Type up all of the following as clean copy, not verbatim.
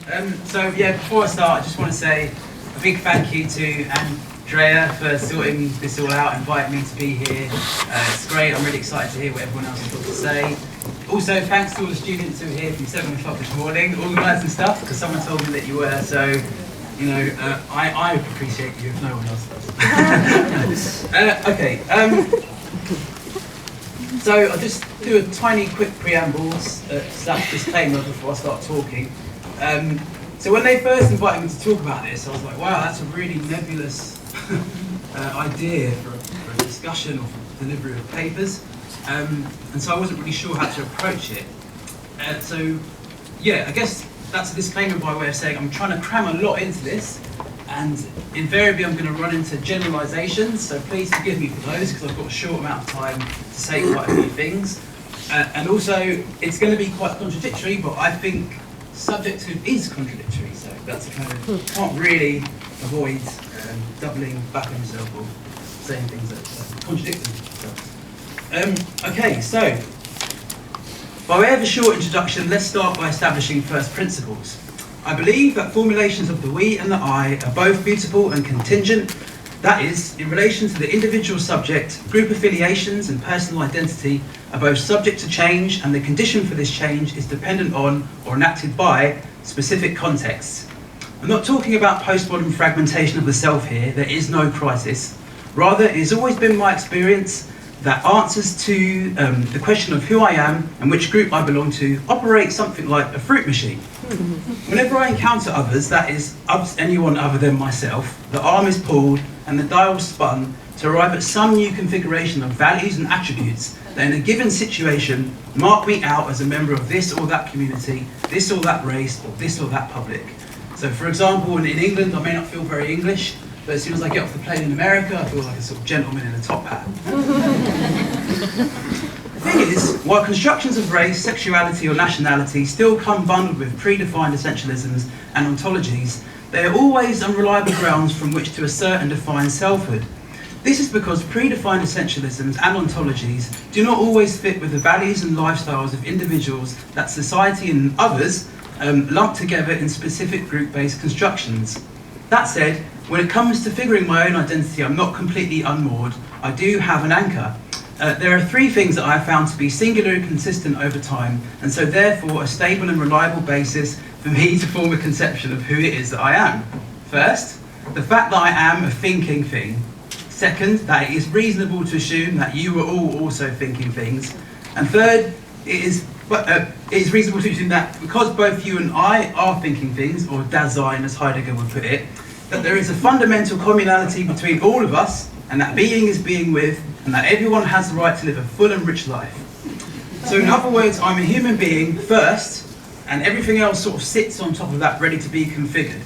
So yeah, before I start, I just want to say a big thank you to Andrea for sorting this all out, inviting me to be here. It's great. I'm really excited to hear what everyone else has got to say. Also, thanks to all the students who are here from 7 o'clock this morning, organising stuff, because someone told me that you were. So, you know, I appreciate you if no one else does. Okay. So I'll just do a tiny quick preambles / disclaimer before I start talking. So when they first invited me to talk about this, I was like, wow, that's a really nebulous idea for a discussion or for delivery of papers. And so I wasn't really sure how to approach it. So yeah, I guess that's a disclaimer by way of saying I'm trying to cram a lot into this, and invariably I'm going to run into generalisations, so please forgive me for those because I've got a short amount of time to say quite a few things. And also it's going to be quite contradictory, but I think subject to is contradictory, so that's a kind of, can't really avoid doubling back on yourself or saying things that contradict themselves. Okay, so by way of a short introduction, let's start by establishing first principles. I believe that formulations of the we and the I are both mutable and contingent. That is, in relation to the individual subject, group affiliations and personal identity are both subject to change, and the condition for this change is dependent on or enacted by specific contexts. I'm not talking about postmodern fragmentation of the self here. There is no crisis. Rather, it has always been my experience that answers to the question of who I am and which group I belong to operate something like a fruit machine. Whenever I encounter others, that is, anyone other than myself, the arm is pulled and the dial spun to arrive at some new configuration of values and attributes that in a given situation mark me out as a member of this or that community, this or that race, or this or that public. So for example, in England, I may not feel very English, but as soon as I get off the plane in America, I feel like a sort of gentleman in a top hat. The thing is, while constructions of race, sexuality or nationality still come bundled with predefined essentialisms and ontologies, they are always unreliable grounds from which to assert and define selfhood. This is because predefined essentialisms and ontologies do not always fit with the values and lifestyles of individuals that society and others lump together in specific group-based constructions. That said, when it comes to figuring my own identity, I'm not completely unmoored. I do have an anchor. There are three things that I have found to be singularly consistent over time, and so therefore a stable and reliable basis for me to form a conception of who it is that I am. First, the fact that I am a thinking thing. Second, that it is reasonable to assume that you are all also thinking things. And third, it is reasonable to assume that because both you and I are thinking things, or Dasein as Heidegger would put it, that there is a fundamental communality between all of us, and that being is being with, and that everyone has the right to live a full and rich life. So in other words, I'm a human being first, and everything else sort of sits on top of that, ready to be configured.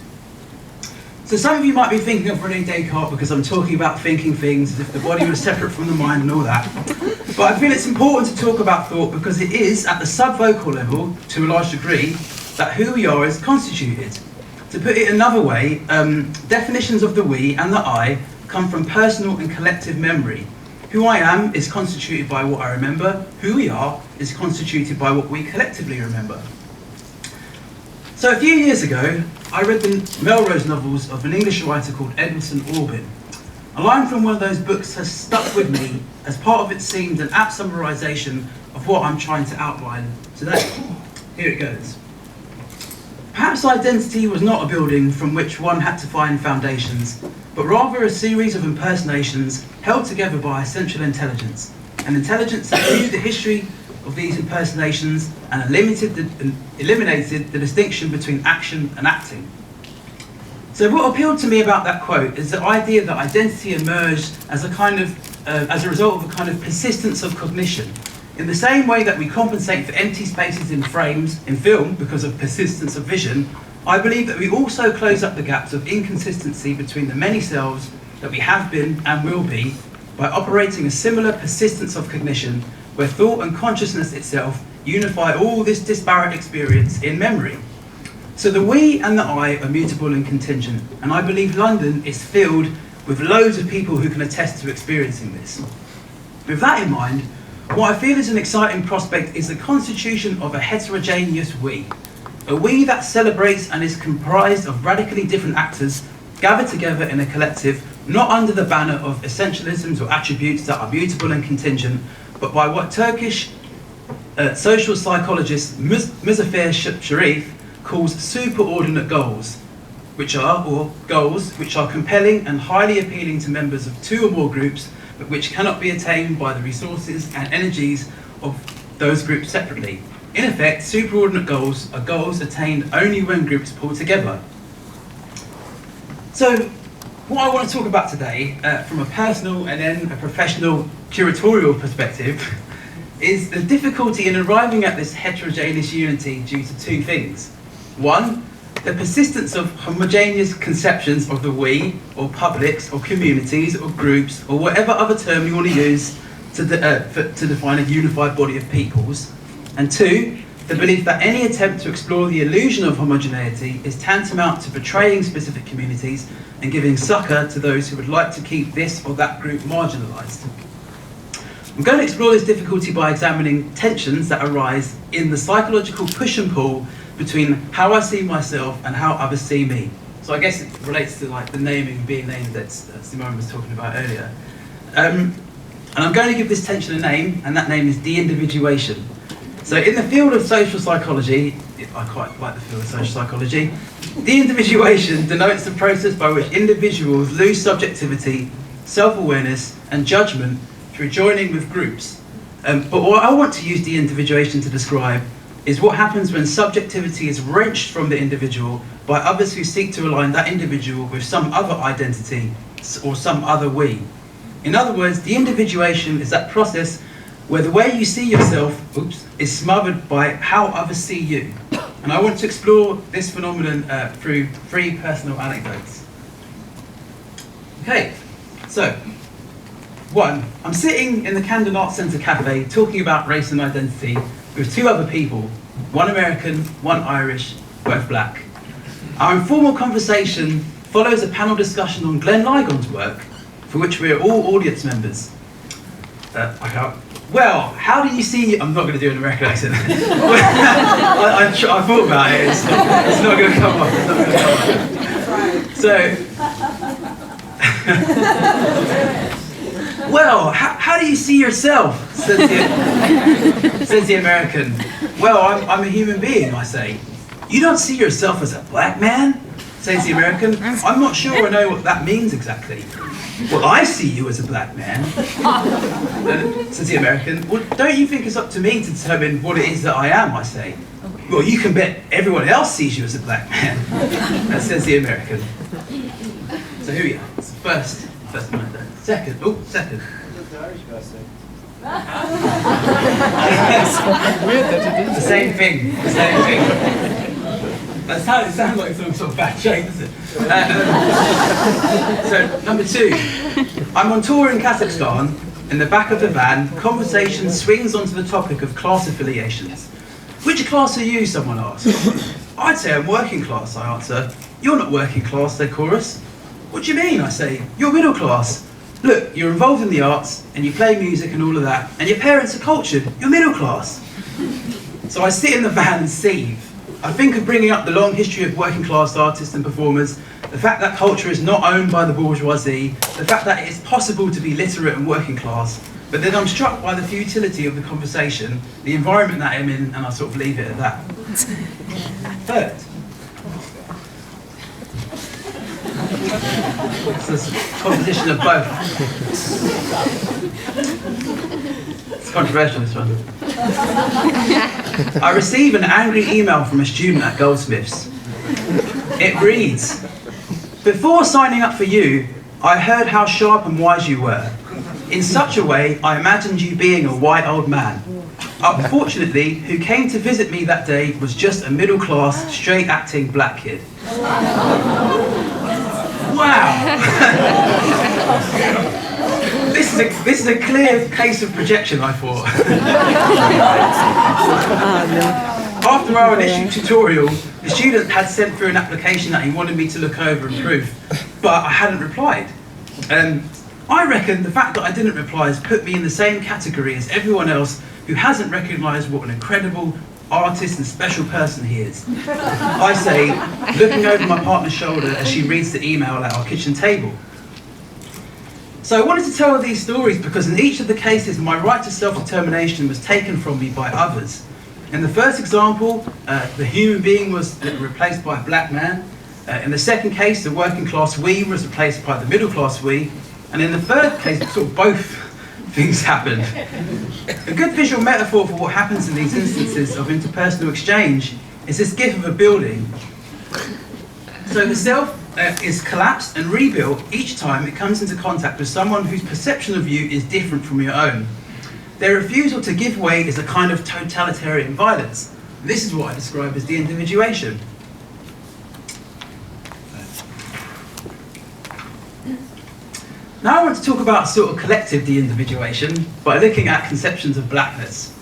So some of you might be thinking of René Descartes because I'm talking about thinking things as if the body was separate from the mind and all that. But I feel it's important to talk about thought because it is, at the subvocal level, to a large degree, that who we are is constituted. To put it another way, definitions of the we and the I come from personal and collective memory. Who I am is constituted by what I remember. Who we are is constituted by what we collectively remember. So a few years ago, I read the Melrose novels of an English writer called Edmondson Auburn. A line from one of those books has stuck with me, as part of it seemed an apt summarisation of what I'm trying to outline today. Here it goes. Perhaps identity was not a building from which one had to find foundations, but rather a series of impersonations held together by a central intelligence, an intelligence that knew the history of these impersonations and eliminated the distinction between action and acting. So what appealed to me about that quote is the idea that identity emerged as a result of a kind of persistence of cognition. In the same way that we compensate for empty spaces in frames in film because of persistence of vision, I believe that we also close up the gaps of inconsistency between the many selves that we have been and will be by operating a similar persistence of cognition where thought and consciousness itself unify all this disparate experience in memory. So the we and the I are mutable and contingent, and I believe London is filled with loads of people who can attest to experiencing this. With that in mind, what I feel is an exciting prospect is the constitution of a heterogeneous we. A we that celebrates and is comprised of radically different actors gathered together in a collective, not under the banner of essentialisms or attributes that are mutable and contingent, but by what Turkish social psychologist Muzafer Sharif calls superordinate goals, which are compelling and highly appealing to members of two or more groups, but which cannot be attained by the resources and energies of those groups separately. In effect, superordinate goals are goals attained only when groups pull together. So, what I want to talk about today, from a personal and then a professional curatorial perspective, is the difficulty in arriving at this heterogeneous unity due to two things. One, the persistence of homogeneous conceptions of the we, or publics, or communities, or groups, or whatever other term you want to use to define a unified body of peoples. And two, the belief that any attempt to explore the illusion of homogeneity is tantamount to betraying specific communities and giving succor to those who would like to keep this or that group marginalised. I'm going to explore this difficulty by examining tensions that arise in the psychological push and pull between how I see myself and how others see me. So I guess it relates to like the naming, being named that Simone was talking about earlier. And I'm going to give this tension a name, and that name is Deindividuation. So in the field of social psychology, I quite like the field of social psychology, Deindividuation denotes the process by which individuals lose subjectivity, self-awareness and judgment through joining with groups. But what I want to use Deindividuation to describe is what happens when subjectivity is wrenched from the individual by others who seek to align that individual with some other identity or some other we. In other words, Deindividuation is that process where the way you see yourself is smothered by how others see you. And I want to explore this phenomenon through 3 personal anecdotes. Okay, so 1, I'm sitting in the Camden Arts Centre cafe talking about race and identity with 2 other people, 1 American, 1 Irish, both black. Our informal conversation follows a panel discussion on Glenn Ligon's work, for which we are all audience members. Well, how do you see... I'm not going to do an American accent. I thought about it. It's not going to come off. It's not going to come off. So... Well, how do you see yourself? Says the American. Well, I'm a human being, I say. You don't see yourself as a black man? Says the American. I'm not sure I know what that means exactly. Well, I see you as a black man. Says the American. Well, don't you think it's up to me to determine what it is that I am, I say. Well, you can bet everyone else sees you as a black man. Says the American. So here we are. First anecdote. Second. Second. The same thing. That's how it sounds like some sort of bad shape, doesn't it? So, number 2. I'm on tour in Kazakhstan. In the back of the van, conversation swings onto the topic of class affiliations. Which class are you, someone asks. I'd say I'm working class, I answer. You're not working class, they chorus. What do you mean, I say? You're middle class. Look, you're involved in the arts, and you play music and all of that, and your parents are cultured. You're middle class. So I sit in the van and seethe. I think of bringing up the long history of working class artists and performers, the fact that culture is not owned by the bourgeoisie, the fact that it is possible to be literate and working class, but then I'm struck by the futility of the conversation, the environment that I'm in, and I sort of leave it at that. Third. It's a composition of both. It's controversial, this one. I receive an angry email from a student at Goldsmiths. It reads, before signing up for you, I heard how sharp and wise you were. In such a way, I imagined you being a white old man. Unfortunately, who came to visit me that day was just a middle-class, straight-acting black kid. Wow! This is a clear case of projection, I thought. After our initial tutorial, the student had sent through an application that he wanted me to look over and prove, but I hadn't replied. I reckon the fact that I didn't reply has put me in the same category as everyone else who hasn't recognised what an incredible, artist and special person he is. I say, looking over my partner's shoulder as she reads the email at our kitchen table. So I wanted to tell these stories because in each of the cases, my right to self-determination was taken from me by others. In the first example, the human being was replaced by a black man. In the second case, the working class we was replaced by the middle class we. And in the third case, sort of both things happened. A good visual metaphor for what happens in these instances of interpersonal exchange is this gif of a building. So the self is collapsed and rebuilt each time it comes into contact with someone whose perception of you is different from your own. Their refusal to give way is a kind of totalitarian violence. This is what I describe as deindividuation. Now I want to talk about sort of collective de-individuation by looking at conceptions of blackness.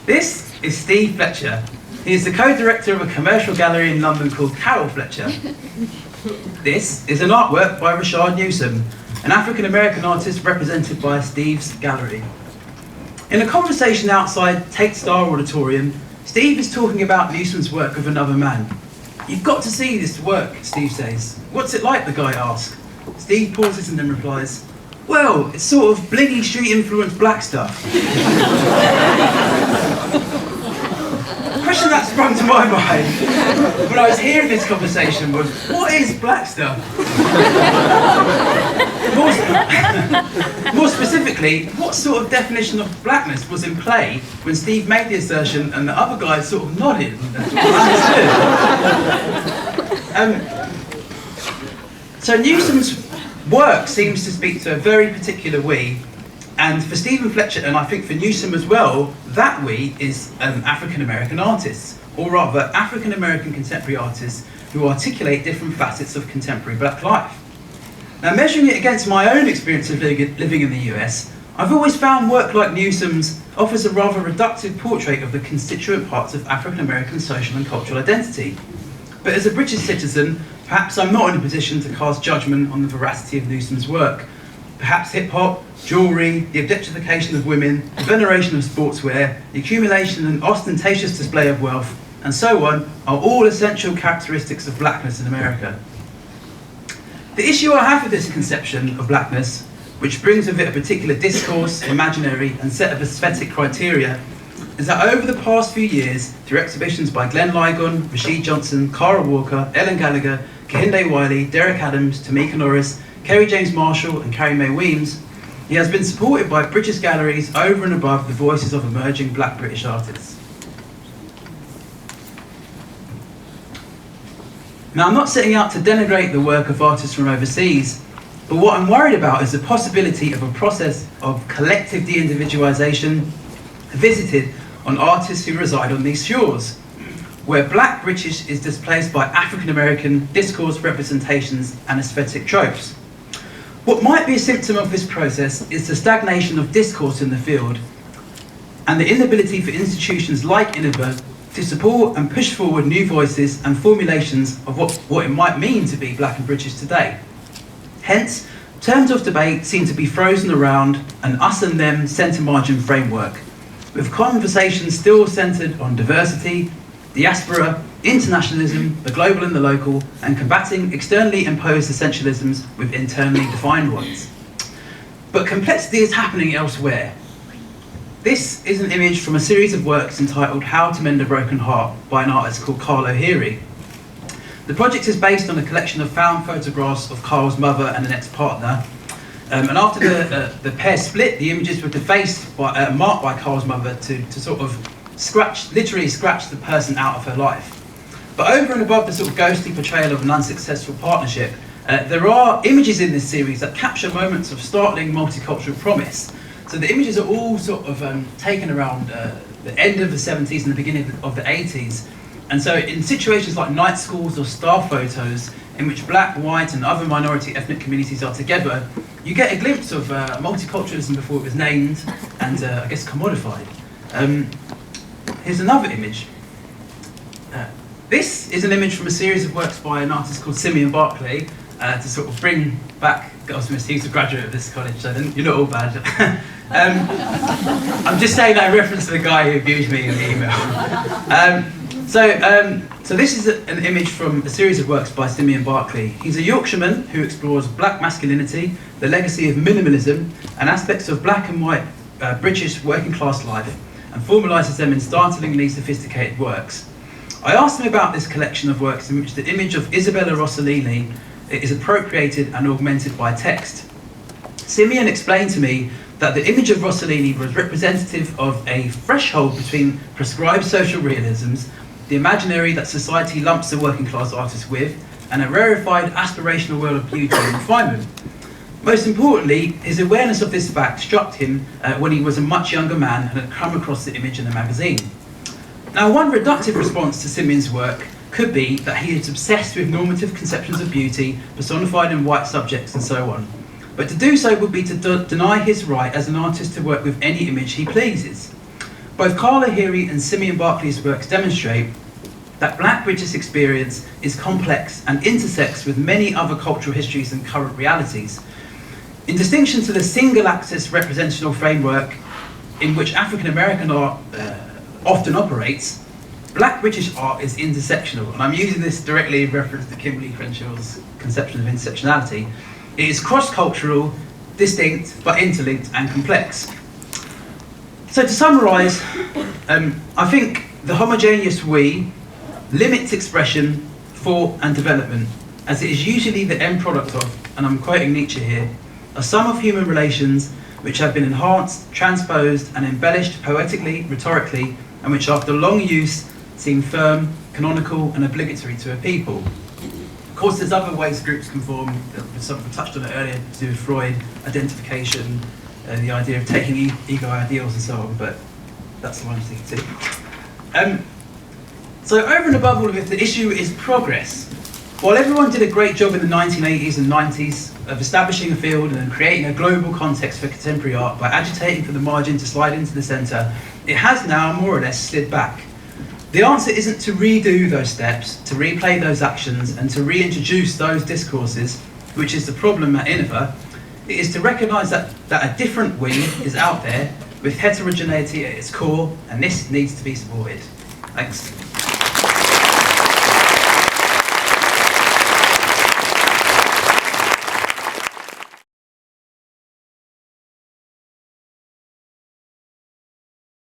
This is Steve Fletcher. He is the co-director of a commercial gallery in London called Carol Fletcher. This is an artwork by Rashad Newsom, an African-American artist represented by Steve's gallery. In a conversation outside Tate Star Auditorium, Steve is talking about Newsom's work with another man. "You've got to see this work," Steve says. "What's it like?" the guy asks. Steve pauses and then replies, "Well, it's sort of blingy street influenced black stuff." The question that sprung to my mind when I was hearing this conversation was, what is black stuff? More specifically, what sort of definition of blackness was in play when Steve made the assertion and the other guy sort of nodded and understood? So Newsom's work seems to speak to a very particular we, and for Stephen Fletcher, and I think for Newsom as well, that we is African-American artists, or rather African-American contemporary artists who articulate different facets of contemporary black life. Now, measuring it against my own experience of living in the US, I've always found work like Newsom's offers a rather reductive portrait of the constituent parts of African-American social and cultural identity. But as a British citizen, perhaps I'm not in a position to cast judgment on the veracity of Newsom's work. Perhaps hip-hop, jewellery, the objectification of women, the veneration of sportswear, the accumulation and ostentatious display of wealth, and so on, are all essential characteristics of blackness in America. The issue I have with this conception of blackness, which brings with it a particular discourse, imaginary, and set of aesthetic criteria, is that over the past few years, through exhibitions by Glenn Ligon, Rashid Johnson, Cara Walker, Ellen Gallagher, Kehinde Wiley, Derek Adams, Tamika Norris, Kerry James Marshall, and Carrie Mae Weems, he has been supported by British galleries over and above the voices of emerging black British artists. Now, I'm not setting out to denigrate the work of artists from overseas, but what I'm worried about is the possibility of a process of collective de-individualisation visited on artists who reside on these shores, where black British is displaced by African-American discourse representations and aesthetic tropes. What might be a symptom of this process is the stagnation of discourse in the field and the inability for institutions like INIBA to support and push forward new voices and formulations of what it might mean to be black and British today. Hence, terms of debate seem to be frozen around an us and them centre margin framework, with conversations still centred on diversity, diaspora, internationalism, the global and the local, and combating externally imposed essentialisms with internally defined ones. But complexity is happening elsewhere. This is an image from a series of works entitled How to Mend a Broken Heart by an artist called Carl O'Heary. The project is based on a collection of found photographs of Carl's mother and an ex-partner. And after the pair split, the images were defaced, marked by Carl's mother to sort of literally scratch the person out of her life. But over and above the sort of ghostly portrayal of an unsuccessful partnership, there are images in this series that capture moments of startling multicultural promise. So the images are all sort of taken around the end of the 70s and the beginning of the 80s. And so in situations like night schools or staff photos, in which black, white and other minority ethnic communities are together, you get a glimpse of multiculturalism before it was named and I guess commodified. Here's another image. This is an image from a series of works by an artist called Simeon Barclay to sort of bring back Goldsmiths. He's a graduate of this college, so you're not all bad. I'm just saying that in reference to the guy who abused me in the email. So this is an image from a series of works by Simeon Barclay. He's a Yorkshireman who explores black masculinity, the legacy of minimalism, and aspects of black and white British working class life, and formalises them in startlingly sophisticated works. I asked him about this collection of works in which the image of Isabella Rossellini is appropriated and augmented by text. Simeon explained to me that the image of Rossellini was representative of a threshold between prescribed social realisms, the imaginary that society lumps the working class artist with, and a rarefied aspirational world of beauty and refinement. Most importantly, his awareness of this fact struck him when he was a much younger man and had come across the image in a magazine. Now, one reductive response to Simeon's work could be that he is obsessed with normative conceptions of beauty, personified in white subjects and so on. But to do so would be to deny his right as an artist to work with any image he pleases. Both Carl Lahiri and Simeon Barclay's works demonstrate that black British experience is complex and intersects with many other cultural histories and current realities. In distinction to the single-axis representational framework in which African American art often operates, black British art is intersectional, and I'm using this directly in reference to Kimberly Crenshaw's conception of intersectionality. It is cross-cultural, distinct, but interlinked and complex. So to summarise, I think the homogeneous we limits expression, thought and development, as it is usually the end product of, and I'm quoting Nietzsche here, a sum of human relations which have been enhanced, transposed and embellished poetically, rhetorically, and which after long use seem firm, canonical and obligatory to a people. Of course, there's other ways groups can form. We touched on it earlier to do with Freud, identification, the idea of taking ego ideals and so on, but that's the one I'm thinking too. So over and above all of it, the issue is progress. While everyone did a great job in the 1980s and 90s of establishing a field and creating a global context for contemporary art by agitating for the margin to slide into the centre, it has now more or less slid back. The answer isn't to redo those steps, to replay those actions, and to reintroduce those discourses, which is the problem at Innova. It is to recognise that a different we is out there, with heterogeneity at its core, and this needs to be supported. Thanks.